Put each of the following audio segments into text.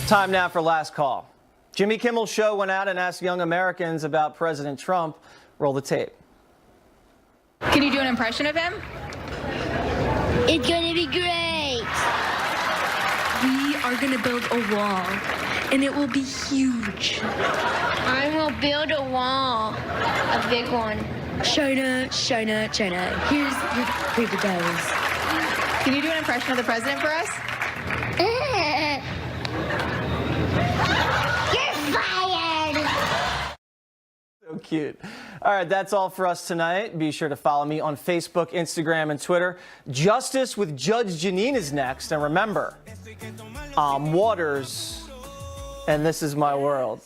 Time now for Last Call. Jimmy Kimmel's show went out and asked young Americans about President Trump. Roll the tape. Can you do an impression of him? It's gonna be great. We are gonna build a wall, and it will be huge. I will build a wall, a big one. China, China, China. Here's your paper dolls. Can you do an impression of the president for us? You're fired. So cute. All right, that's all for us tonight. Be sure to follow me on Facebook, Instagram, and Twitter. Justice with Judge Jeanine is next. And remember, I'm Waters, and this is my world.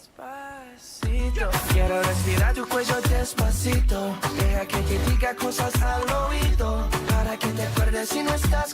Quiero respirar tu cuello despacito. Deja que te diga cosas al oído. Para que te acuerdes si no estás.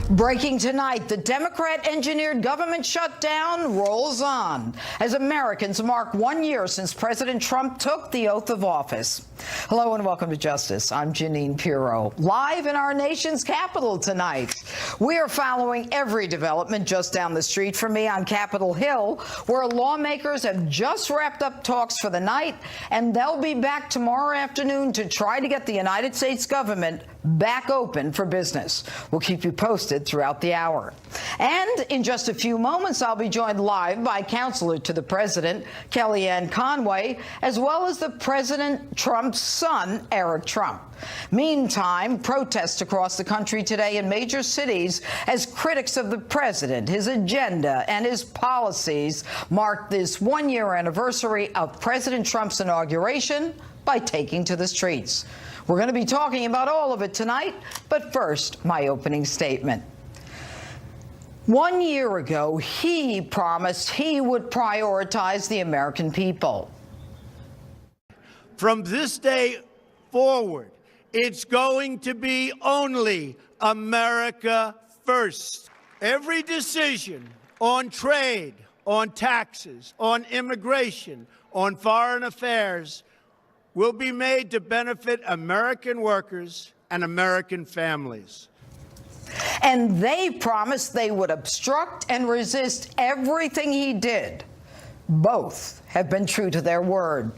Breaking tonight, the Democrat-engineered government shutdown rolls on as Americans mark 1 year since President Trump took the oath of office. Hello and welcome to Justice. I'm Jeanine Pirro, live in our nation's capital tonight. We are following every development just down the street from me on Capitol Hill, where lawmakers have just wrapped up talks for the night, and they'll be back tomorrow afternoon to try to get the United States government back open for business. We'll keep you posted throughout the hour. And in just a few moments, I'll be joined live by Counselor to the President, Kellyanne Conway, as well as the President Trump's son, Eric Trump. Meantime, protests across the country today in major cities as critics of the president, his agenda, and his policies mark this 1 year anniversary of President Trump's inauguration by taking to the streets. We're going to be talking about all of it tonight, but first, my opening statement. 1 year ago, he promised he would prioritize the American people. From this day forward, it's going to be only America first. Every decision on trade, on taxes, on immigration, on foreign affairs will be made to benefit American workers and American families. And they promised they would obstruct and resist everything he did. Both have been true to their word.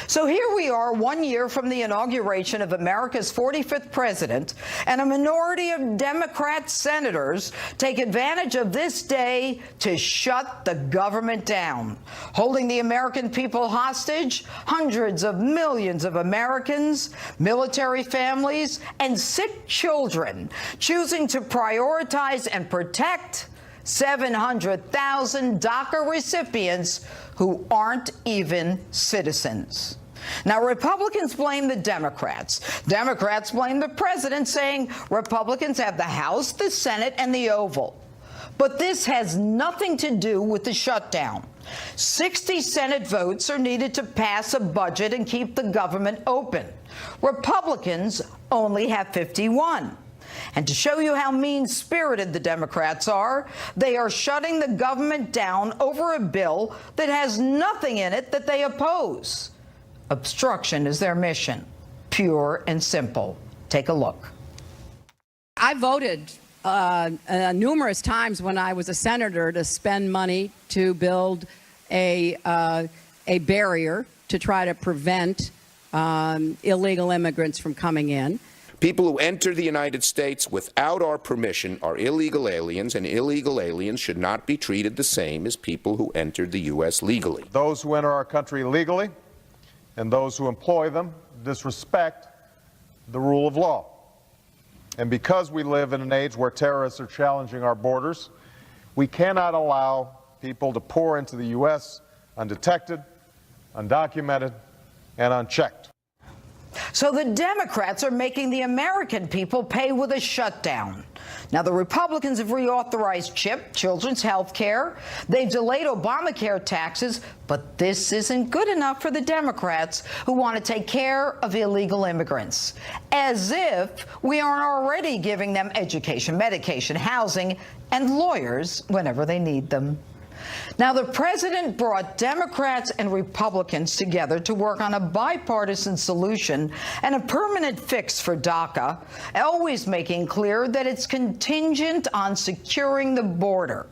So here we are 1 year from the inauguration of America's 45th president, and a minority of Democrat senators take advantage of this day to shut the government down, holding the American people hostage, hundreds of millions of Americans, military families, and sick children, choosing to prioritize and protect 700,000 DACA recipients who aren't even citizens. Now, Republicans blame the Democrats. Democrats blame the president, saying Republicans have the House, the Senate, and the Oval. But this has nothing to do with the shutdown. 60 Senate votes are needed to pass a budget and keep the government open. Republicans only have 51. And to show you how mean-spirited the Democrats are, they are shutting the government down over a bill that has nothing in it that they oppose. Obstruction is their mission, pure and simple. Take a look. I voted numerous times when I was a senator to spend money to build a barrier to try to prevent illegal immigrants from coming in. People who enter the United States without our permission are illegal aliens, and illegal aliens should not be treated the same as people who entered the U.S. legally. Those who enter our country legally and those who employ them disrespect the rule of law. And because we live in an age where terrorists are challenging our borders, we cannot allow people to pour into the U.S. undetected, undocumented, and unchecked. So the Democrats are making the American people pay with a shutdown. Now, the Republicans have reauthorized CHIP, children's health care. They've delayed Obamacare taxes, but this isn't good enough for the Democrats who want to take care of illegal immigrants. As if we aren't already giving them education, medication, housing, and lawyers whenever they need them. Now, the president brought Democrats and Republicans together to work on a bipartisan solution and a permanent fix for DACA, always making clear that it's contingent on securing the border.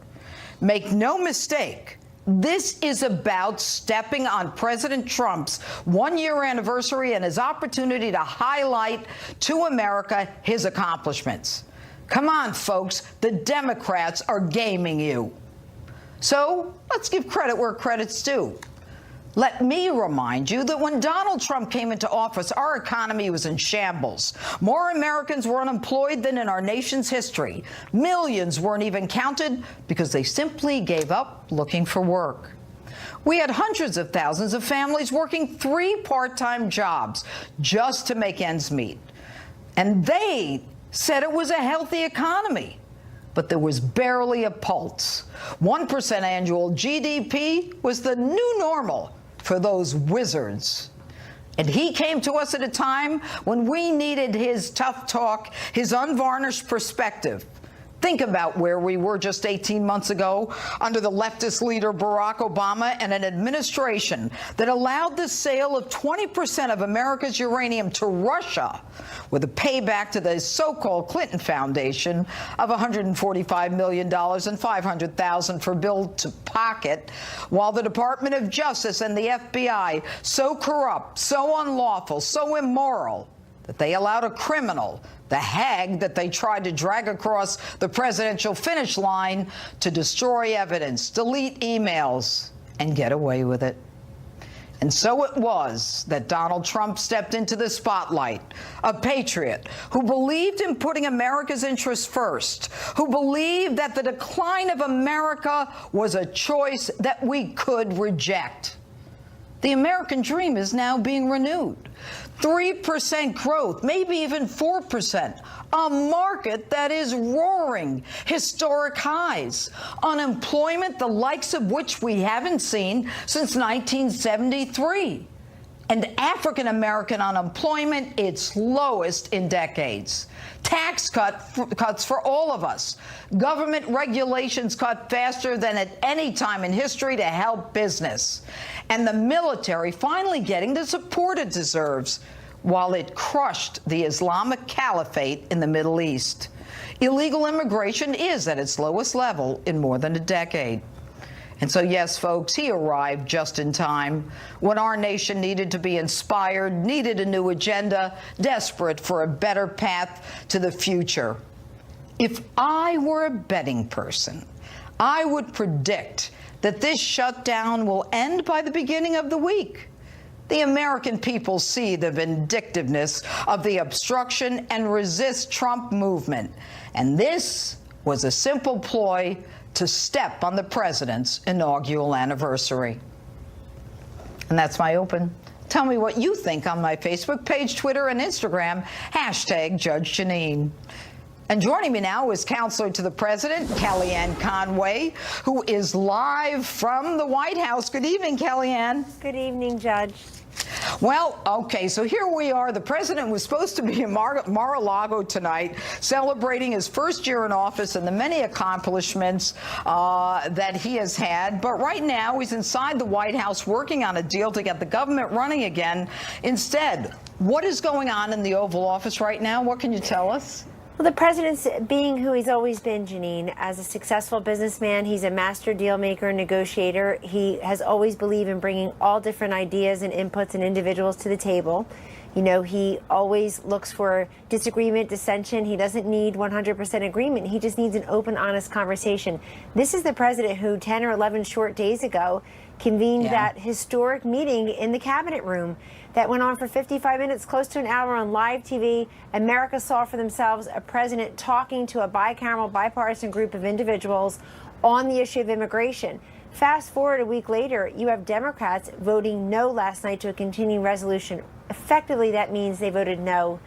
Make no mistake, this is about stepping on President Trump's one-year anniversary and his opportunity to highlight to America his accomplishments. Come on, folks, the Democrats are gaming you. So let's give credit where credit's due. Let me remind you that when Donald Trump came into office, our economy was in shambles. More Americans were unemployed than in our nation's history. Millions weren't even counted because they simply gave up looking for work. We had hundreds of thousands of families working 3 part-time jobs just to make ends meet. And they said it was a healthy economy. But there was barely a pulse. 1% annual GDP was the new normal for those wizards. And he came to us at a time when we needed his tough talk, his unvarnished perspective. Think about where we were just 18 months ago under the leftist leader Barack Obama and an administration that allowed the sale of 20% of America's uranium to Russia with a payback to the so-called Clinton Foundation of $145 million and $500,000 for bill to pocket, while the Department of Justice and the FBI, so corrupt, so unlawful, so immoral, that they allowed a criminal, the hag that they tried to drag across the presidential finish line, to destroy evidence, delete emails, and get away with it. And so it was that Donald Trump stepped into the spotlight, a patriot who believed in putting America's interests first, who believed that the decline of America was a choice that we could reject. The American dream is now being renewed. 3% growth, maybe even 4%. A market that is roaring, historic highs. Unemployment, the likes of which we haven't seen since 1973. And African-American unemployment, its lowest in decades. Tax cuts for all of us. Government regulations cut faster than at any time in history to help business. And the military finally getting the support it deserves while it crushed the Islamic Caliphate in the Middle East. Illegal immigration is at its lowest level in more than a decade. And so, yes, folks, he arrived just in time when our nation needed to be inspired, needed a new agenda, desperate for a better path to the future. If I were a betting person, I would predict that this shutdown will end by the beginning of the week. The American people see the vindictiveness of the obstruction and resist Trump movement. And this was a simple ploy to step on the president's inaugural anniversary. And that's my open. Tell me what you think on my Facebook page, Twitter, and Instagram, #Judge Jeanine. And joining me now is Counselor to the President, Kellyanne Conway, who is live from the White House. Good evening, Kellyanne. Good evening, Judge. Well, okay, so here we are. The president was supposed to be in Mar-a-Lago tonight, celebrating his first year in office and the many accomplishments that he has had. But right now, he's inside the White House working on a deal to get the government running again. Instead, what is going on in the Oval Office right now? What can you tell us? Well, the president's being who he's always been, Jeanine. As a successful businessman, he's a master deal maker, negotiator. He has always believed in bringing all different ideas and inputs and individuals to the table. You know, he always looks for disagreement, dissension. He doesn't need 100% agreement. He just needs an open, honest conversation. This is the president who 10 or 11 short days ago convened that historic meeting in the cabinet room that went on for 55 minutes, close to an hour on live TV. America saw for themselves a president talking to a bicameral, bipartisan group of individuals on the issue of immigration. Fast forward a week later, you have Democrats voting no last night to a continuing resolution. Effectively, that means they voted no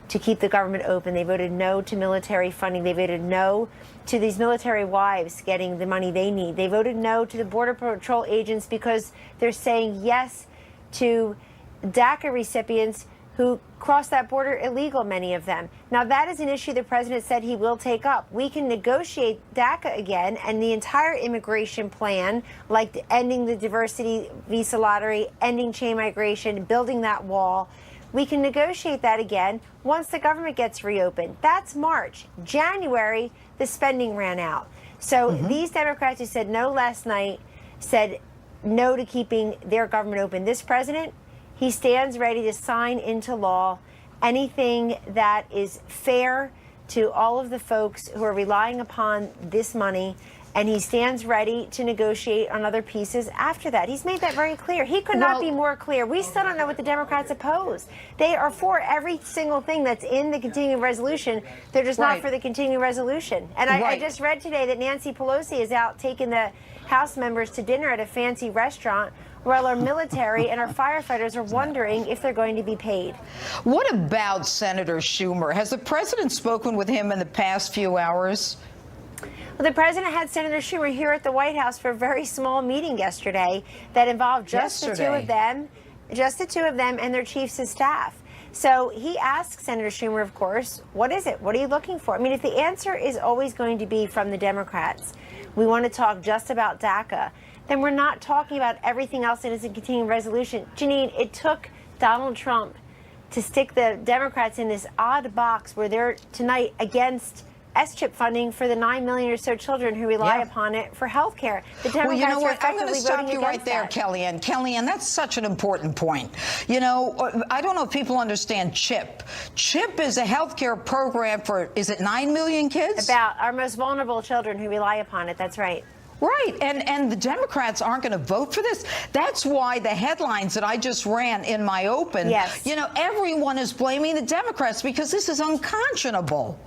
to keep the government open. They voted no to military funding. They voted no to these military wives getting the money they need. They voted no to the Border Patrol agents because they're saying yes to DACA recipients who crossed that border illegal, many of them. Now, that is an issue the president said he will take up. We can negotiate DACA again and the entire immigration plan, like ending the diversity visa lottery, ending chain migration, building that wall. We can negotiate that again once the government gets reopened. That's March. January, the spending ran out. So these Democrats who said no last night said no to keeping their government open. This president, he stands ready to sign into law anything that is fair to all of the folks who are relying upon this money, and he stands ready to negotiate on other pieces after that. He's made that very clear. He could not be more clear. We still don't know what the Democrats oppose. They are for every single thing that's in the continuing resolution. They're just not for the continuing resolution. And I just read today that Nancy Pelosi is out taking the House members to dinner at a fancy restaurant while our military and our firefighters are wondering if they're going to be paid. What about Senator Schumer? Has the president spoken with him in the past few hours? Well, the president had Senator Schumer here at the White House for a very small meeting yesterday that involved just the two of them and their chiefs of staff. So he asked Senator Schumer, of course, what is it? What are you looking for? I mean, if the answer is always going to be from the Democrats, we want to talk just about DACA, then we're not talking about everything else that is a continuing resolution. Jeanine, it took Donald Trump to stick the Democrats in this odd box where they're tonight against S-chip funding for the 9 million or so children who rely upon it for health care. The Democrats you know are what? I'm going effectively to stop voting you right against there, that. Kellyanne. Kellyanne, that's such an important point. You know, I don't know if people understand CHIP. CHIP is a health care program for, is it 9 million kids? About our most vulnerable children who rely upon it. That's right. Right, and the Democrats aren't going to vote for this. That's why the headlines that I just ran in my open, you know, everyone is blaming the Democrats because this is unconscionable.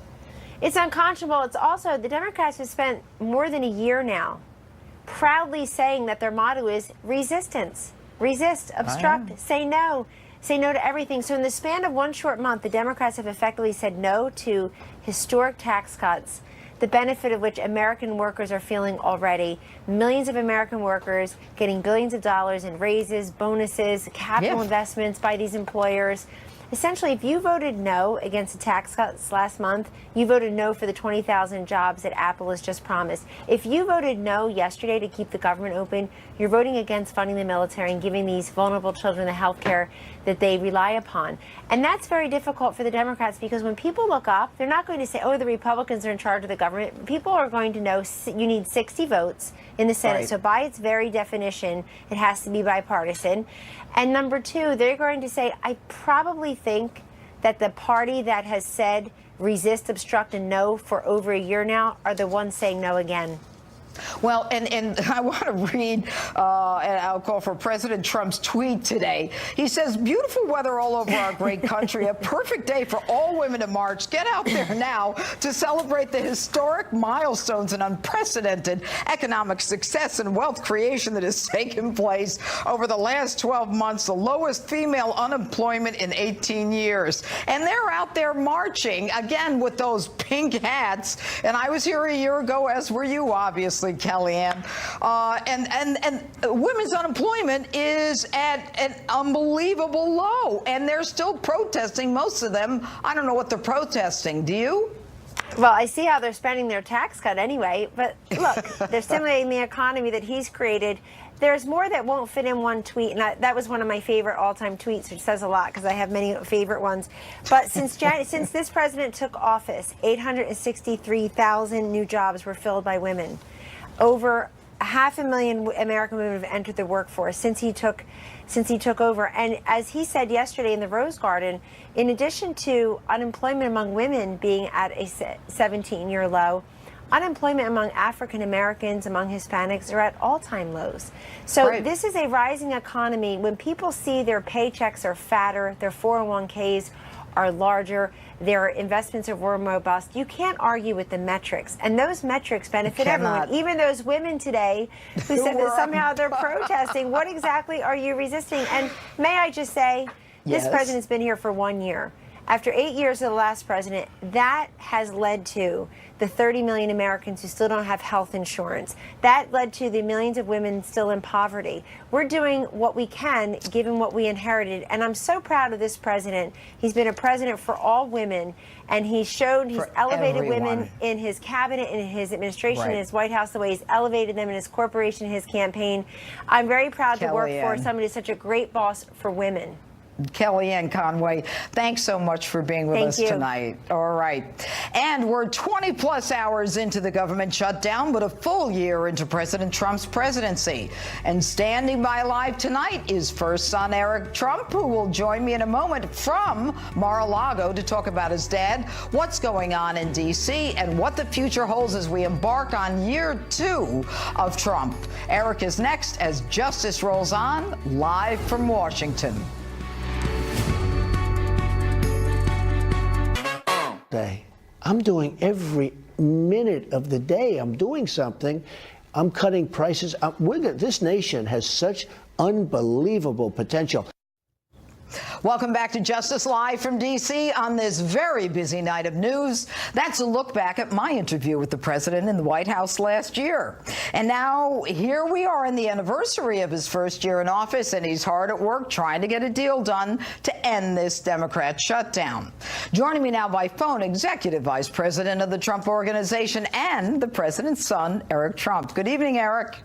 It's unconscionable. It's also, the Democrats have spent more than a year now proudly saying that their motto is resistance. Resist, obstruct, say no to everything. So in the span of one short month, the Democrats have effectively said no to historic tax cuts, the benefit of which American workers are feeling already. Millions of American workers getting billions of dollars in raises, bonuses, capital investments by these employers. Essentially, if you voted no against the tax cuts last month, you voted no for the 20,000 jobs that Apple has just promised. If you voted no yesterday to keep the government open, you're voting against funding the military and giving these vulnerable children the health care that they rely upon. And that's very difficult for the Democrats because when people look up, they're not going to say, oh, the Republicans are in charge of the government. People are going to know you need 60 votes in the Senate. So by its very definition, it has to be bipartisan. And number two, they're going to say, I probably think that the party that has said resist, obstruct, and no for over a year now are the ones saying no again. Well, and I want to read, and I'll call for President Trump's tweet today. He says, beautiful weather all over our great country, a perfect day for all women to march. Get out there now to celebrate the historic milestones and unprecedented economic success and wealth creation that has taken place over the last 12 months, the lowest female unemployment in 18 years. And they're out there marching, again, with those pink hats. And I was here a year ago, as were you, obviously, Kellyanne, and women's unemployment is at an unbelievable low, and they're still protesting, most of them. I don't know what they're protesting. Do you? Well, I see how they're spending their tax cut anyway, but look, they're stimulating the economy that he's created. There's more that won't fit in one tweet, and that was one of my favorite all-time tweets, which says a lot because I have many favorite ones. But since this president took office, 863,000 new jobs were filled by women. Over 500,000 American women have entered the workforce since he took over. And as he said yesterday in the Rose Garden, in addition to unemployment among women being at a 17-year low, unemployment among African Americans, among Hispanics are at all-time lows. So this is a rising economy. When people see their paychecks are fatter, their 401ks are larger, their investments are more robust, you can't argue with the metrics. And those metrics benefit everyone, even those women today who said that somehow they're protesting. What exactly are you resisting? And may I just say, this president's been here for 1 year. After 8 years of the last president, that has led to the 30 million Americans who still don't have health insurance. That led to the millions of women still in poverty. We're doing what we can, given what we inherited. And I'm so proud of this president. He's been a president for all women, and he's elevated women in his cabinet, in his administration, in his White House, the way he's elevated them in his corporation, his campaign. I'm very proud to work for somebody who's such a great boss for women. Kellyanne Conway, thanks so much for being with us tonight. All right. And we're 20-plus hours into the government shutdown, but a full year into President Trump's presidency. And standing by live tonight is first son Eric Trump, who will join me in a moment from Mar-a-Lago to talk about his dad, what's going on in D.C., and what the future holds as we embark on year 2 of Trump. Eric is next as Justice rolls on, live from Washington. I'm doing every minute of the day. I'm doing something. I'm cutting prices. This nation has such unbelievable potential. Welcome back to Justice Live from D.C. on this very busy night of news. That's a look back at my interview with the president in the White House last year. And now here we are in the anniversary of his first year in office, and he's hard at work trying to get a deal done to end this Democrat shutdown. Joining me now by phone, Executive Vice President of the Trump Organization and the president's son, Eric Trump. Good evening, Eric.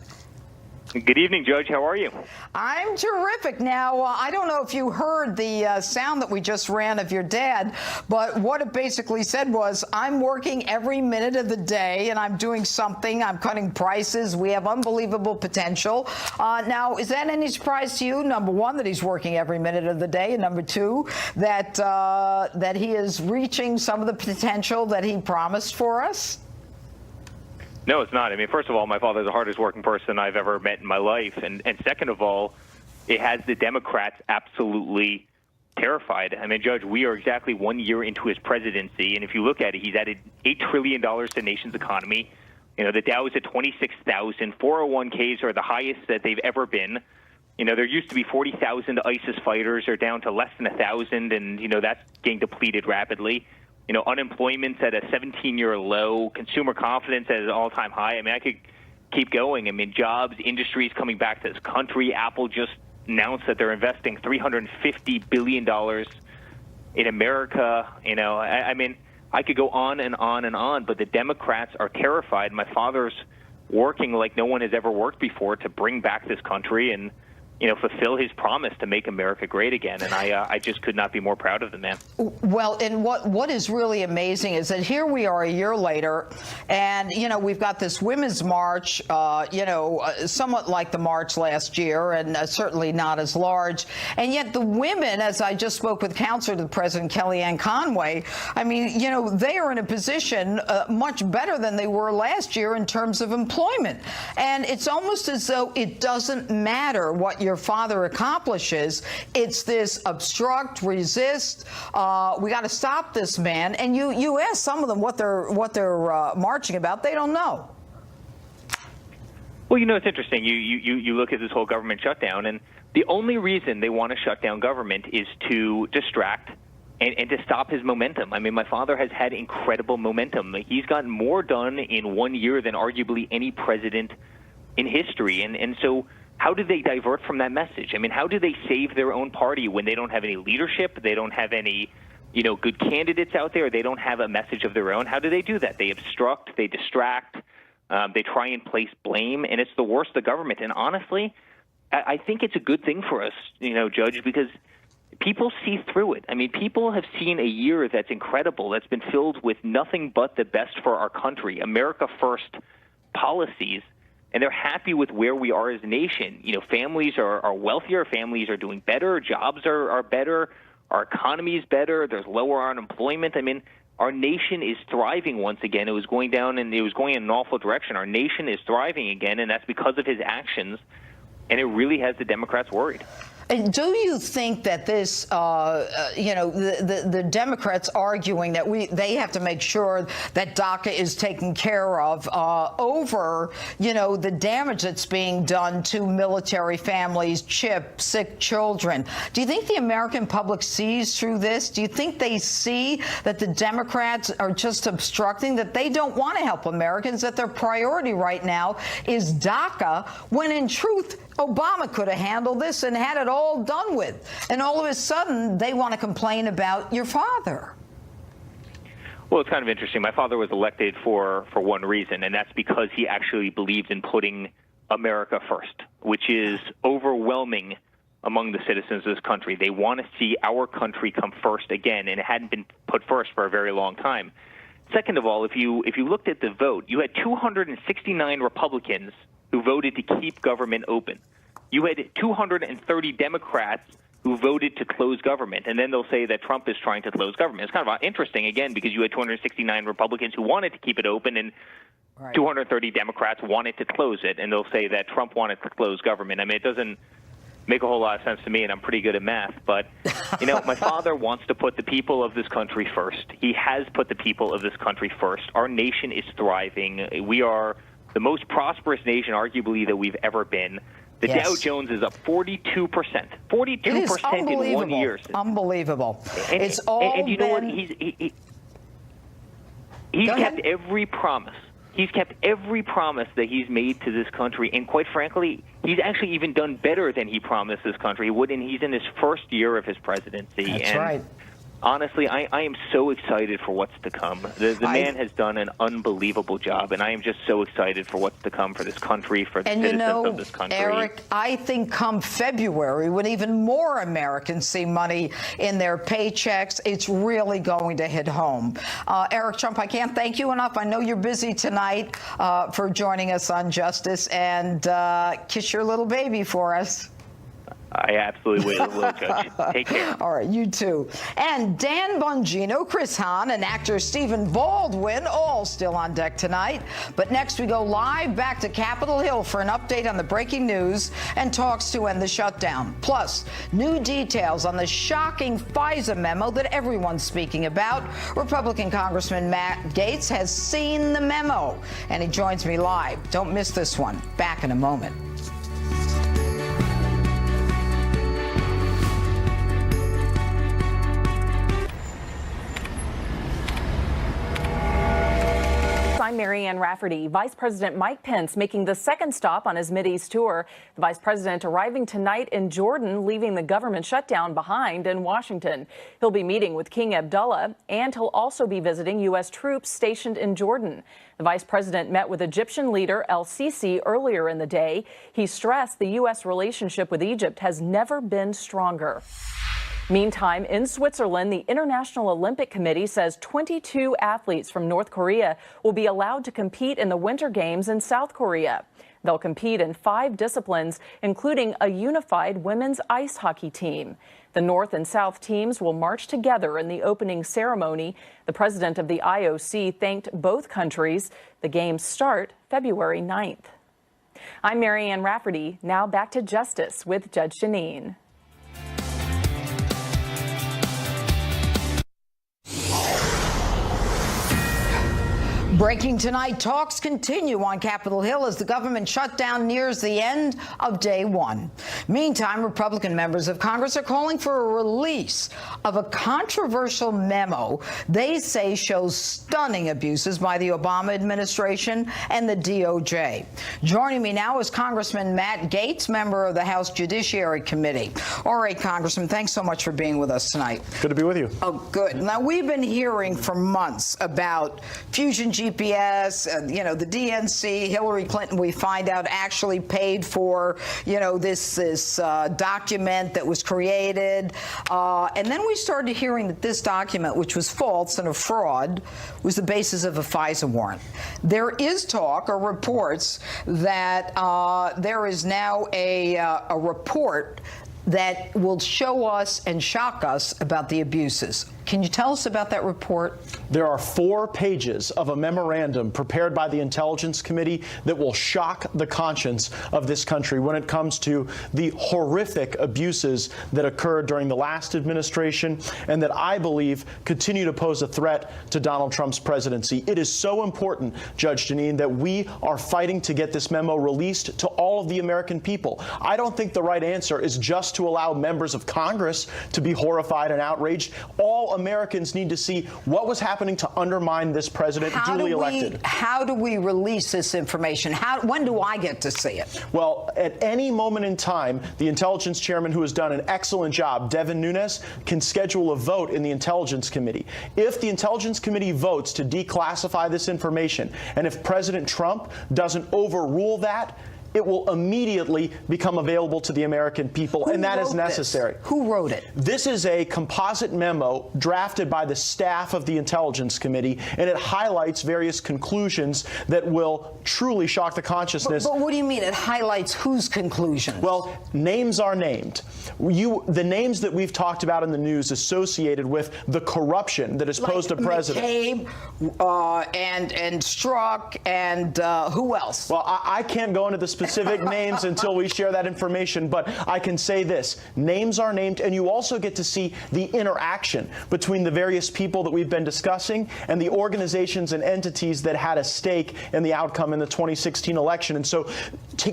Good evening, Judge. How are you? I'm terrific. Now, I don't know if you heard the sound that we just ran of your dad, but what it basically said was, I'm working every minute of the day, and I'm doing something. I'm cutting prices. We have unbelievable potential. Now, is that any surprise to you? Number one, that he's working every minute of the day, and number two, that that he is reaching some of the potential that he promised for us? No, it's not. I mean, first of all, my father's the hardest working person I've ever met in my life. And second of all, it has the Democrats absolutely terrified. I mean, Judge, we are exactly 1 year into his presidency. And if you look at it, he's added $8 trillion to the nation's economy. You know, the Dow is at 26,000. 401ks are the highest that they've ever been. You know, there used to be 40,000 ISIS fighters. They're down to less than 1,000. And, you know, that's getting depleted rapidly. You know, unemployment's at a 17-year low, consumer confidence at an all-time high. I mean, I could keep going. I mean, jobs, industries coming back to this country. Apple just announced that they're investing $350 billion in America. You know, I mean, I could go on and on and on, but the Democrats are terrified. My father's working like no one has ever worked before to bring back this country and, you know, fulfill his promise to make America great again. And I just could not be more proud of the man. Well, and what is really amazing is that here we are a year later, and, you know, we've got this Women's March, you know, somewhat like the march last year, and certainly not as large. And yet the women, as I just spoke with Counselor to the President, Kellyanne Conway, I mean, you know, they are in a position much better than they were last year in terms of employment. And it's almost as though it doesn't matter what your father accomplishes. It's this obstruct, resist. We got to stop this man. And you ask some of them what they're marching about. They don't know. Well, you know, it's interesting. You look at this whole government shutdown, and the only reason they want to shut down government is to distract and to stop his momentum. I mean, my father has had incredible momentum. He's gotten more done in 1 year than arguably any president in history. And so how do they divert from that message? I mean, how do they save their own party when they don't have any leadership? They don't have any, you know, good candidates out there. They don't have a message of their own. How do they do that? They obstruct, they distract, they try and place blame, and it's the worst of government. And honestly, I think it's a good thing for us, you know, Judge, because people see through it. I mean, people have seen a year that's incredible, that's been filled with nothing but the best for our country, America First policies, and they're happy with where we are as a nation. You know, families are wealthier, families are doing better, jobs are better, our economy is better, there's lower unemployment. I mean, our nation is thriving once again. It was going down and it was going in an awful direction. Our nation is thriving again, and that's because of his actions, and it really has the Democrats worried. And do you think that this, the Democrats arguing that they have to make sure that DACA is taken care of over, the damage that's being done to military families, sick children? Do you think the American public sees through this? Do you think they see that the Democrats are just obstructing, that they don't want to help Americans, that their priority right now is DACA, when in truth, Obama could have handled this and had it all done with? And all of a sudden, they want to complain about your father. Well, it's kind of interesting. My father was elected for one reason, and that's because he actually believed in putting America first, which is overwhelming among the citizens of this country. They want to see our country come first again, and it hadn't been put first for a very long time. Second of all, if you looked at the vote, you had 269 Republicans who voted to keep government open. You had 230 Democrats who voted to close government, and then they'll say that Trump is trying to close government. It's kind of interesting, again, because you had 269 Republicans who wanted to keep it open, and 230 Democrats wanted to close it, and they'll say that Trump wanted to close government. I mean, it doesn't make a whole lot of sense to me, and I'm pretty good at math, but, my father wants to put the people of this country first. He has put the people of this country first. Our nation is thriving. We are the most prosperous nation, arguably, that we've ever been. The Dow Jones is up 42%. 42% in 1 year. Unbelievable. And, it's all and you know what? He's kept every promise. He's kept every promise that he's made to this country, and quite frankly, he's actually even done better than he promised this country he would, and he's in his first year of his presidency. That's right. Honestly, I am so excited for what's to come. The man has done an unbelievable job, and I am just so excited for what's to come for this country, for the citizens of this country. Eric, I think come February, when even more Americans see money in their paychecks, it's really going to hit home. Eric Trump, I can't thank you enough. I know you're busy tonight for joining us on Justice, and kiss your little baby for us. I absolutely will, Judge. Take care. All right, you too. And Dan Bongino, Chris Hahn, and actor Stephen Baldwin, all still on deck tonight. But next we go live back to Capitol Hill for an update on the breaking news and talks to end the shutdown. Plus, new details on the shocking FISA memo that everyone's speaking about. Republican Congressman Matt Gaetz has seen the memo, and he joins me live. Don't miss this one. Back in a moment. I'm Marianne Rafferty. Vice President Mike Pence making the second stop on his Mideast tour. The vice president arriving tonight in Jordan, leaving the government shutdown behind in Washington. He'll be meeting with King Abdullah, and he'll also be visiting U.S. troops stationed in Jordan. The vice president met with Egyptian leader el-Sisi earlier in the day. He stressed the U.S. relationship with Egypt has never been stronger. Meantime, in Switzerland, the International Olympic Committee says 22 athletes from North Korea will be allowed to compete in the Winter Games in South Korea. They'll compete in 5 disciplines, including a unified women's ice hockey team. The North and South teams will march together in the opening ceremony. The president of the IOC thanked both countries. The games start February 9th. I'm Marianne Rafferty. Now back to Justice with Judge Jeanine. Breaking tonight, talks continue on Capitol Hill as the government shutdown nears the end of day one. Meantime, Republican members of Congress are calling for a release of a controversial memo they say shows stunning abuses by the Obama administration and the DOJ. Joining me now is Congressman Matt Gaetz, member of the House Judiciary Committee. All right, Congressman, thanks so much for being with us tonight. Good to be with you. Oh, good. Now, we've been hearing for months about Fusion GPS, the DNC, Hillary Clinton, we find out actually paid for, this document that was created. And then we started hearing that this document, which was false and a fraud, was the basis of a FISA warrant. There is talk or reports that there is now a report that will show us and shock us about the abuses. Can you tell us about that report? There are 4 pages of a memorandum prepared by the Intelligence Committee that will shock the conscience of this country when it comes to the horrific abuses that occurred during the last administration and that I believe continue to pose a threat to Donald Trump's presidency. It is so important, Judge Jeanine, that we are fighting to get this memo released to all of the American people. I don't think the right answer is just to allow members of Congress to be horrified and outraged. All Americans need to see what was happening to undermine this president duly elected. How do we release this information? When do I get to see it? Well, at any moment in time, the intelligence chairman, who has done an excellent job, Devin Nunes, can schedule a vote in the Intelligence Committee. If the Intelligence Committee votes to declassify this information, and if President Trump doesn't overrule that, it will immediately become available to the American people, and that is necessary. Who wrote it? This is a composite memo drafted by the staff of the Intelligence Committee, and it highlights various conclusions that will truly shock the consciousness. But what do you mean it highlights whose conclusions? Well, names are named. The names that we've talked about in the news associated with the corruption that is posed to President. McCabe, and Strzok, and who else? Well, I can't go into the specific names until we share that information, but I can say this. Names are named, and you also get to see the interaction between the various people that we've been discussing and the organizations and entities that had a stake in the outcome in the 2016 election. And so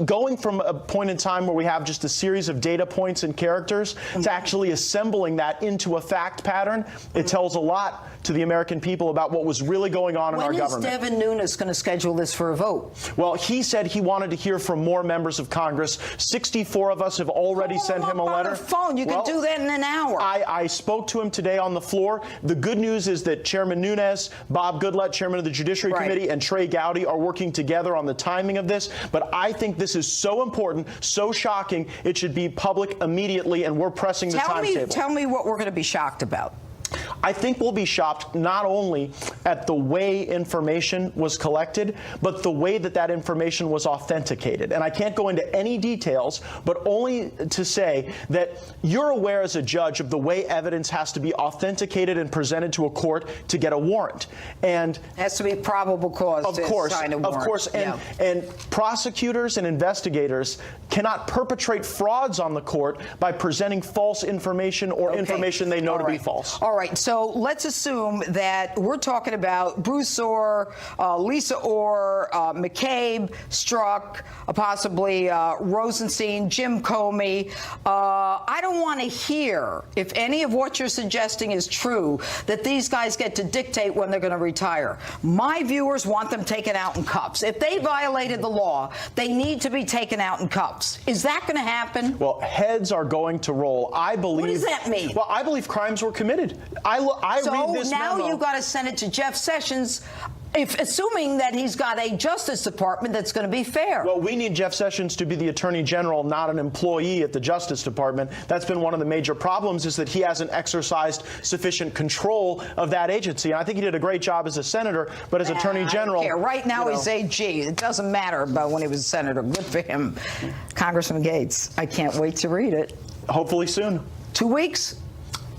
going from a point in time where we have just a series of data points and characters to actually assembling that into a fact pattern, it tells a lot to the American people about what was really going on in our government. When is Devin Nunes going to schedule this for a vote? Well, he said he wanted to hear from more members of Congress. 64 of us have already sent him a letter. On the phone. You can do that in an hour. I spoke to him today on the floor. The good news is that Chairman Nunes, Bob Goodlatte, Chairman of the Judiciary Committee, and Trey Gowdy are working together on the timing of this. But I think this is so important, so shocking, it should be public immediately, and we're pressing the timetable. Tell me what we're going to be shocked about. I think we'll be shocked not only at the way information was collected, but the way that that information was authenticated. And I can't go into any details, but only to say that you're aware as a judge of the way evidence has to be authenticated and presented to a court to get a warrant. And it has to be probable cause to sign a warrant. Of course. And prosecutors and investigators cannot perpetrate frauds on the court by presenting false information or information they know to be false. All right, so let's assume that we're talking about Bruce Orr, Lisa Orr, McCabe, Strzok, possibly Rosenstein, Jim Comey. I don't want to hear, if any of what you're suggesting is true, that these guys get to dictate when they're going to retire. My viewers want them taken out in cuffs. If they violated the law, they need to be taken out in cuffs. Is that going to happen? Well, heads are going to roll. I believe. What does that mean? Well, I believe crimes were committed. I read this now memo. you've got to send it to Jeff Sessions, assuming that he's got a Justice Department that's going to be fair. Well, we need Jeff Sessions to be the Attorney General, not an employee at the Justice Department. That's been one of the major problems, is that he hasn't exercised sufficient control of that agency. And I think he did a great job as a senator, but as Attorney General. I don't care. Right now he's AG. It doesn't matter about when he was a senator. Good for him. Congressman Gates, I can't wait to read it. Hopefully soon. 2 weeks?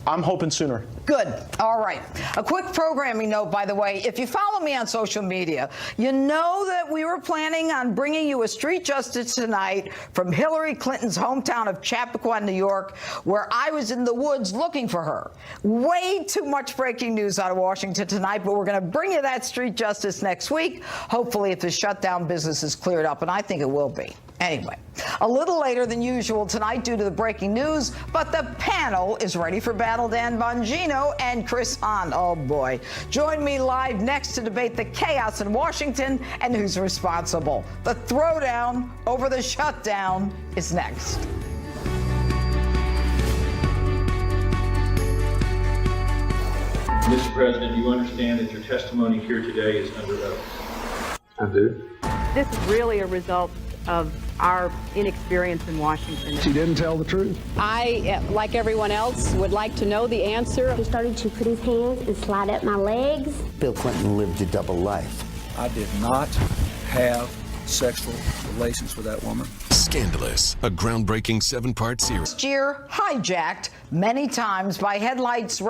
I'm hoping sooner. Good. All right. A quick programming note, by the way. If you follow me on social media, you know that we were planning on bringing you a street justice tonight from Hillary Clinton's hometown of Chappaqua, New York, where I was in the woods looking for her. Way too much breaking news out of Washington tonight, but we're going to bring you that street justice next week, hopefully if the shutdown business is cleared up, and I think it will be. Anyway, a little later than usual tonight due to the breaking news, but the panel is ready for battle. Dan Bongino and Chris Hahn. Oh, boy. Join me live next to debate the chaos in Washington and who's responsible. The throwdown over the shutdown is next. Mr. President, do you understand that your testimony here today is under oath? I do. This is really a result of our inexperience in Washington. She didn't tell the truth. I, like everyone else, would like to know the answer. He started to put his hands and slide up my legs. Bill Clinton lived a double life. I did not have sexual relations with that woman. Scandalous, a groundbreaking 7-part series. Last year, hijacked many times by headlines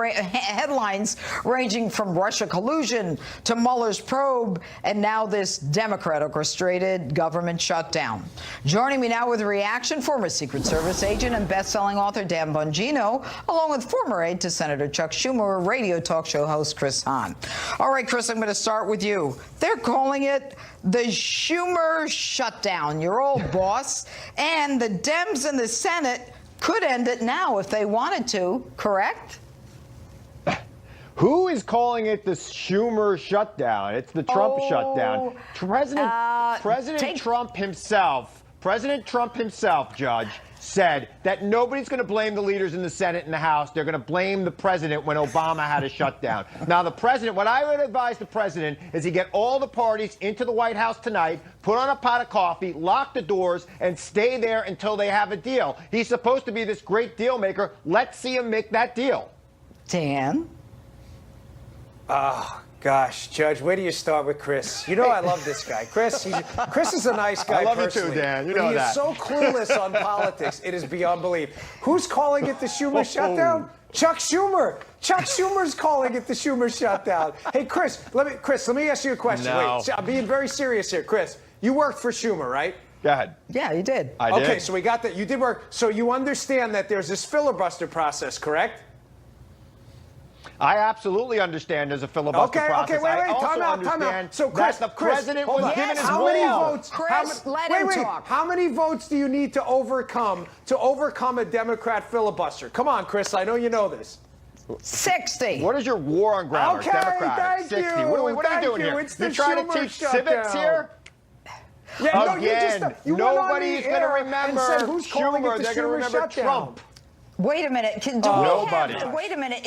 ranging from Russia collusion to Mueller's probe and now this Democrat-orchestrated government shutdown. Joining me now with a reaction, former Secret Service agent and best-selling author Dan Bongino, along with former aide to Senator Chuck Schumer, radio talk show host Chris Hahn. All right, Chris, I'm going to start with you. They're calling it the Schumer shutdown, your old boss, and the Dems in the Senate could end it now if they wanted to, correct? Who is calling it the Schumer shutdown? It's the Trump shutdown. President Trump himself, Judge, said that nobody's going to blame the leaders in the Senate and the House. They're going to blame the president when Obama had a shutdown. Now, the president, what I would advise the president is he get all the parties into the White House tonight, put on a pot of coffee, lock the doors, and stay there until they have a deal. He's supposed to be this great deal maker. Let's see him make that deal. Dan? Oh, gosh, Judge, where do you start with Chris? You know I love this guy. Chris is a nice guy. I love personally, you too, Dan. You but know he that. is so clueless on politics. It is beyond belief. Who's calling it the Schumer shutdown? Chuck Schumer. Chuck Schumer's calling it the Schumer shutdown. Hey, Chris, let me ask you a question. No. Wait, I'm being very serious here. Chris, you worked for Schumer, right? Go ahead. Yeah, you did. I did. Okay, so we got that. You did work. So you understand that there's this filibuster process, correct? I absolutely understand there's a filibuster process. Okay, wait, I also time out. understand So, Chris, that the president was given his how many will. votes? Chris, let him talk. How many votes do you need to overcome a Democrat filibuster? Come on, Chris. I know you know this. 60. What is your war on grammar? Okay, Democratic. thank 60. you. What are you doing here? It's You're the trying Schumer to teach shutdown. civics here? Yeah, Again, you went on the nobody's going to air remember and said, who's calling it Schumer. the They're going to Schumer remember shutdown? Trump. Wait a minute. Wait a minute.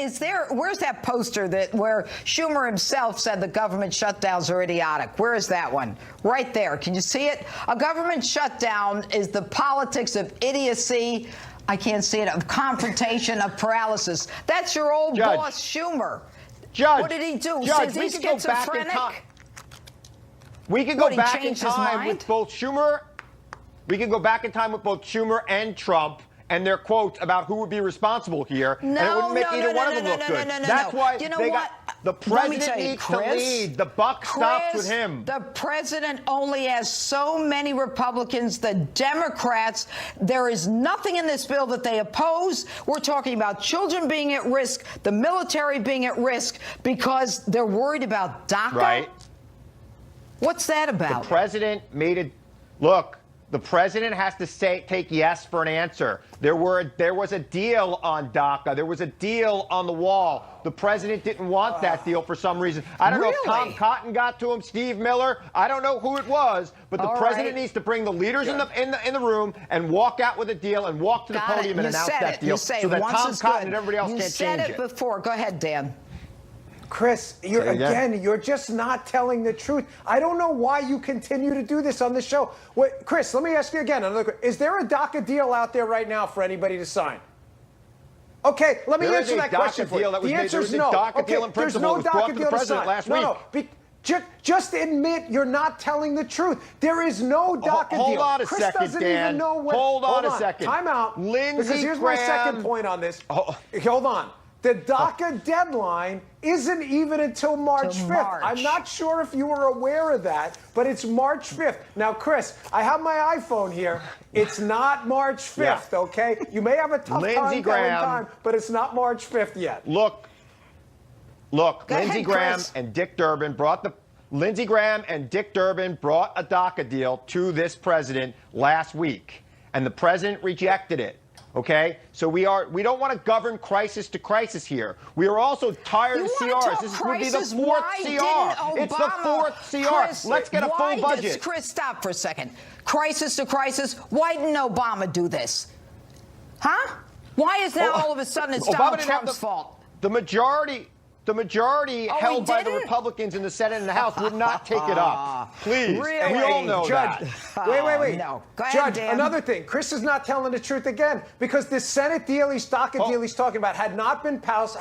Where's that poster where Schumer himself said the government shutdowns are idiotic? Where is that one? Right there. Can you see it? A government shutdown is the politics of idiocy. I can't see it. Of confrontation, of paralysis. That's your old boss, Schumer. Judge, what did he do? Judge, Says he's schizophrenic? We can go back in time with both Schumer. We can go back in time with both Schumer and Trump and their quotes about who would be responsible here, and it wouldn't make either one of them look good. That's why the president needs to lead. The buck stops with him. The president only has so many Republicans. The Democrats, there is nothing in this bill that they oppose. We're talking about children being at risk, the military being at risk because they're worried about DACA. Right. What's that about? The president made it. Look. The president has to take yes for an answer. There was a deal on DACA. There was a deal on the wall. The president didn't want that deal for some reason. I don't know if Tom Cotton got to him, Steve Miller. I don't know who it was, but the president needs to bring the leaders in the room and walk out with a deal and walk to the podium and announce that deal so that Tom Cotton and everybody else can't change it. You said it before. Go ahead, Dan. Chris, you're just not telling the truth. I don't know why you continue to do this on the show. Wait, Chris, let me ask you again. Is there a DACA deal out there right now for anybody to sign? Okay, let me answer that question for you. The answer is no. Okay, there's no DACA deal to sign. No. Just admit you're not telling the truth. There is no DACA deal. Hold on a Chris second, doesn't Dan. even know what. Hold on a second. Time out. Lindsey because here's my second point on this. Hold on. The DACA deadline isn't even until March 5th. I'm not sure if you were aware of that, but it's March 5th. Now, Chris, I have my iPhone here. It's not March 5th, okay? You may have a tough time telling time, but it's not March 5th yet. Look, Lindsey Graham and Dick Durbin brought a DACA deal to this president last week, and the president rejected it. Okay, so we don't want to govern crisis to crisis here. We are also tired of CRs. This would be the fourth CR. It's the fourth CR. Chris, let's get a full budget. Chris, stop for a second. Crisis to crisis. Why didn't Obama do this? Huh? Why is now all of a sudden it's Donald Trump's fault? The majority The majority held by the Republicans in the Senate and the House would not take it up. Please. Really? We all know Judge, that. Wait. No. Go ahead, Judge, Dan. another thing. Chris is not telling the truth again because the Senate deal, DACA deal he's talking about had not been passed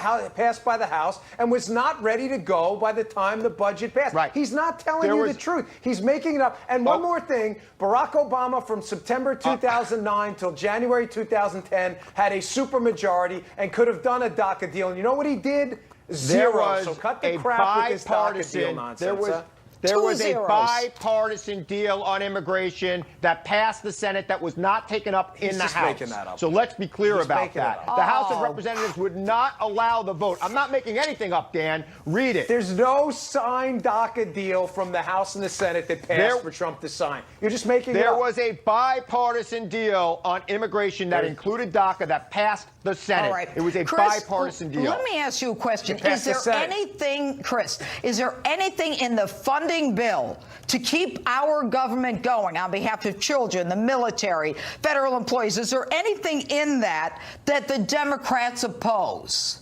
by the House and was not ready to go by the time the budget passed. Right. He's not telling you the truth. He's making it up. And one more thing, Barack Obama from September 2009 till January 2010 had a supermajority and could have done a DACA deal. And you know what he did? Zero. So cut the crap with this DACA deal nonsense. There was a bipartisan deal on immigration that passed the Senate that was not taken up in the House. Making that up. So let's be clear about that. The House of Representatives would not allow the vote. I'm not making anything up, Dan. Read it. There's no signed DACA deal from the House and the Senate that passed for Trump to sign. You're just making it up. There was a bipartisan deal on immigration that included DACA that passed the Senate. All right. It was a Chris, bipartisan deal. Let me ask you a question. Is there anything, Chris, is there anything in the funding bill to keep our government going on behalf of children, the military, federal employees? Is there anything in that the Democrats oppose?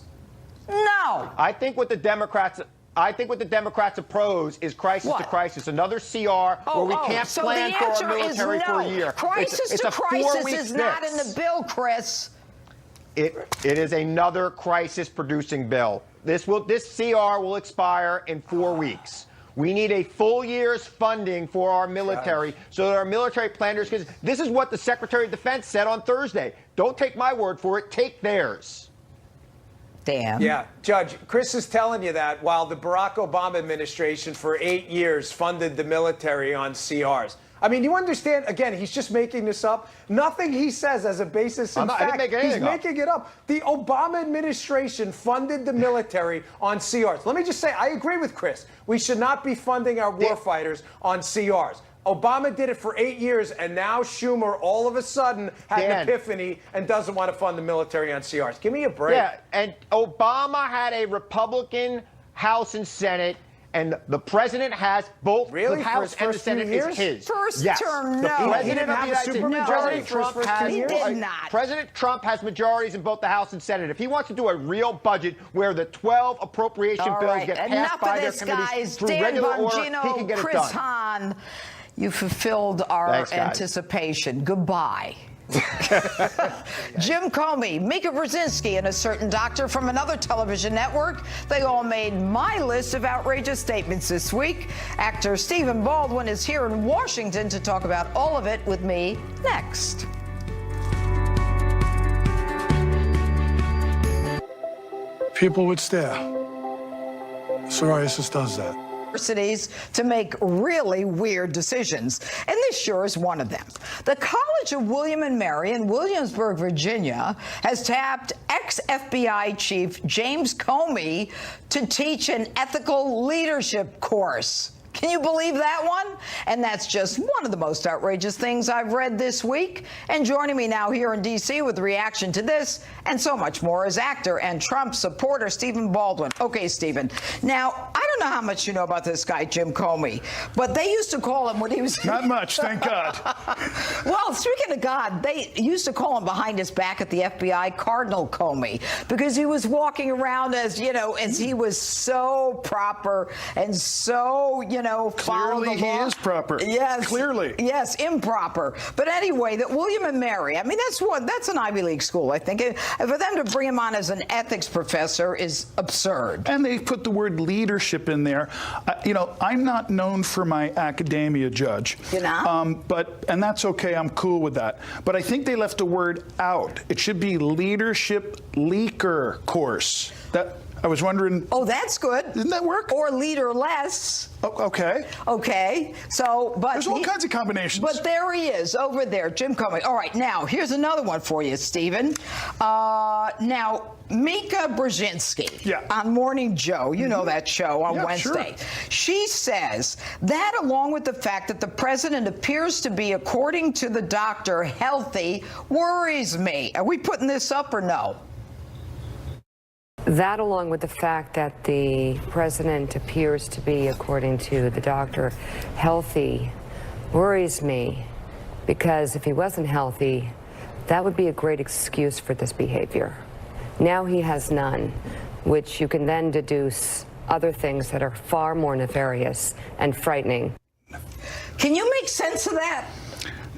No. I think what the Democrats oppose is crisis to crisis. Another CR where we can't plan for our military for a year. Crisis to crisis is not in the bill, Chris. It is another crisis-producing bill. This CR will expire in 4 weeks. We need a full year's funding for our military so that our military planners can. This is what the Secretary of Defense said on Thursday. Don't take my word for it. Take theirs. Dan. Yeah, Judge, Chris is telling you that while the Barack Obama administration for 8 years funded the military on CRs. I mean, you understand, again, he's just making this up. Nothing he says has a basis in fact. I didn't make anything He's making it up. The Obama administration funded the military on CRs. Let me just say, I agree with Chris. We should not be funding our warfighters on CRs. Obama did it for 8 years, and now Schumer all of a sudden had an epiphany and doesn't want to fund the military on CRs. Give me a break. Yeah, and Obama had a Republican House and Senate, and the president has both the House and the Senate is his. First term, the no. President of the United States, President Trump has majorities in both the House and Senate. If he wants to do a real budget where the 12 appropriation bills get passed by their committees through regular order, he can get it done. Hahn, you fulfilled our anticipation. Goodbye. Jim Comey, Mika Brzezinski, and a certain doctor from another television network. They all made my list of outrageous statements this week. Actor Stephen Baldwin is here in Washington to talk about all of it with me next. People would stare. Psoriasis does that. To make really weird decisions, and this sure is one of them. The College of William and Mary in Williamsburg, Virginia, has tapped ex-FBI Chief James Comey to teach an ethical leadership course. Can you believe that one? And that's just one of the most outrageous things I've read this week. And joining me now here in D.C. with a reaction to this and so much more is actor and Trump supporter Stephen Baldwin. Okay, Stephen. Now, I don't know how much you know about this guy, Jim Comey, but they used to call him when he was... Not much, thank God. Well, speaking of God, they used to call him behind his back at the FBI Cardinal Comey because he was walking around as, you know, as he was so proper and so, you know, clearly he is proper. Yes. Clearly. Yes, improper. But anyway, that William and Mary, I mean, that's an Ivy League school, I think. And for them to bring him on as an ethics professor is absurd. And they put the word leadership in there. You know, I'm not known for my academia, Judge. You're not? And that's okay. I'm cool with that. But I think they left a word out. It should be leadership leaker course. I was wondering. Oh, that's good. Didn't that work? Or leaderless. Oh, okay. Okay. So, but there's all kinds of combinations. But there he is over there, Jim Comey. All right. Now, here's another one for you, Stephen. Now, Mika Brzezinski on Morning Joe, you know that show on Wednesday. Sure. She says that along with the fact that the president appears to be, according to the doctor, healthy, worries me. Are we putting this up or no? That, along with the fact that the president appears to be, according to the doctor, healthy, worries me, because if he wasn't healthy, that would be a great excuse for this behavior. Now he has none. which you can then deduce other things that are far more nefarious and frightening. Can you make sense of that?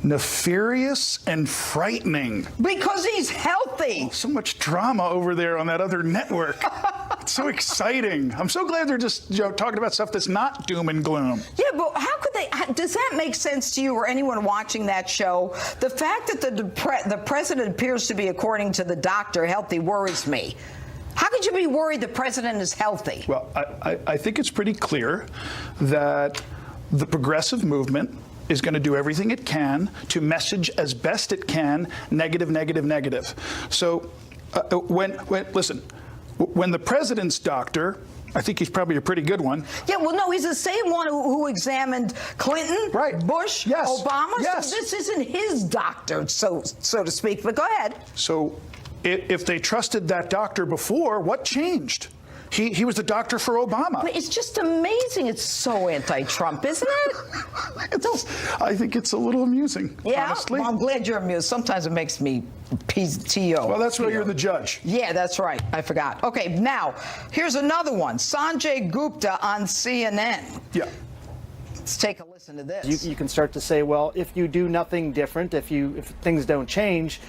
Nefarious and frightening. Because he's healthy. So much drama over there on that other network. It's so exciting. I'm so glad they're just talking about stuff that's not doom and gloom. Yeah, but how could they? Does that make sense to you or anyone watching that show? The fact that the president appears to be, according to the doctor, healthy worries me. How could you be worried the president is healthy? Well, I think it's pretty clear that the progressive movement is going to do everything it can to message as best it can negative, negative, negative. So when the president's doctor, I think he's probably a pretty good one. Yeah, well, no, he's the same one who examined Clinton, right. Bush, yes. Obama. Yes. So this isn't his doctor, so to speak. But go ahead. So if they trusted that doctor before, what changed? He was the doctor for Obama. But it's just amazing. It's so anti-Trump, isn't it? I think it's a little amusing, yeah, honestly. Well, I'm glad you're amused. Sometimes it makes me T.O. Well, that's why you're the judge. Yeah, that's right. I forgot. Okay, now, here's another one. Sanjay Gupta on CNN. Yeah. Let's take a listen to this. You can start to say, well, if you do nothing different, if things don't change,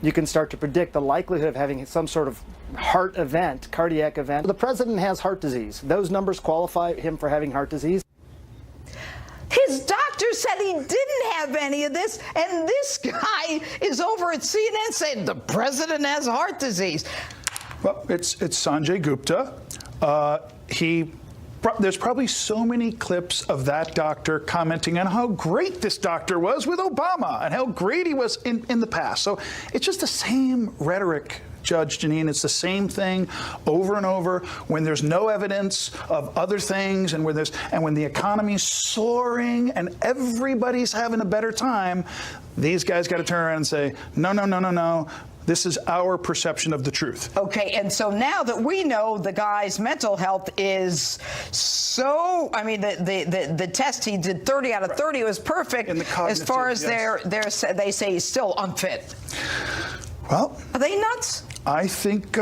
you can start to predict the likelihood of having some sort of heart event, cardiac event. The president has heart disease. Those numbers qualify him for having heart disease. His doctor said he didn't have any of this, and this guy is over at CNN saying the president has heart disease. Well, it's Sanjay Gupta. There's probably so many clips of that doctor commenting on how great this doctor was with Obama and how great he was in the past. So it's just the same rhetoric, Judge Jeanine. It's the same thing over and over when there's no evidence of other things and when the economy's soaring and everybody's having a better time, these guys got to turn around and say, no, no, no, no, no. This is our perception of the truth. Okay, and so now that we know the guy's mental health is so, I mean, the test he did 30 out of 30 was perfect. As far as they say he's still unfit. Well, are they nuts? I think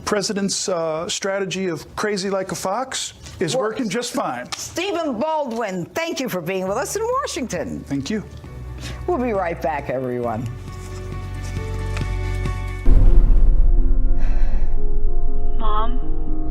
President's strategy of crazy like a fox is working just fine. Stephen Baldwin, thank you for being with us in Washington. Thank you. We'll be right back, everyone.